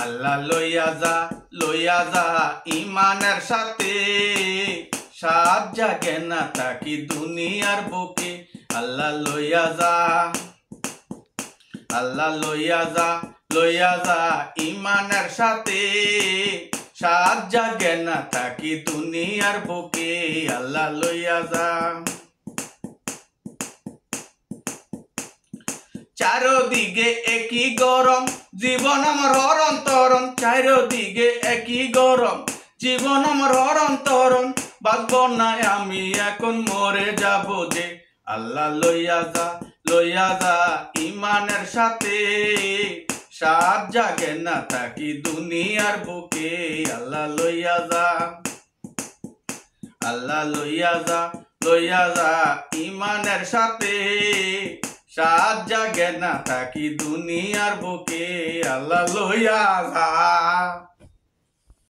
আল্লাহ লইয়া যা ইমানের সাথে, সাত জাগে না থাকি দুনিয়ার বুকে। আল্লাহ লইয়া যা ইমানের সাথে, সাত জাগে না থাকি দুনিয়ার বুকে। আল্লাহ লইয়া যা। চারদিকে একই গরম, জীবন আমার হরণ তরণ। চারদিকে একই গরম, জীবন আমার হরণ তরণ। বাঁচব না আমি এখন, মরে যাব যে। আল্লাহ লইয়া যা ইমানের সাথে, সাত জাগে না থাকি দুনিয়ার বুকে। আল্লাহ লইয়া যা ইমানের সাথে, সাত জাগে না থাকি দুনিয়ার বুকে। আল্লাহ লইয়া যা।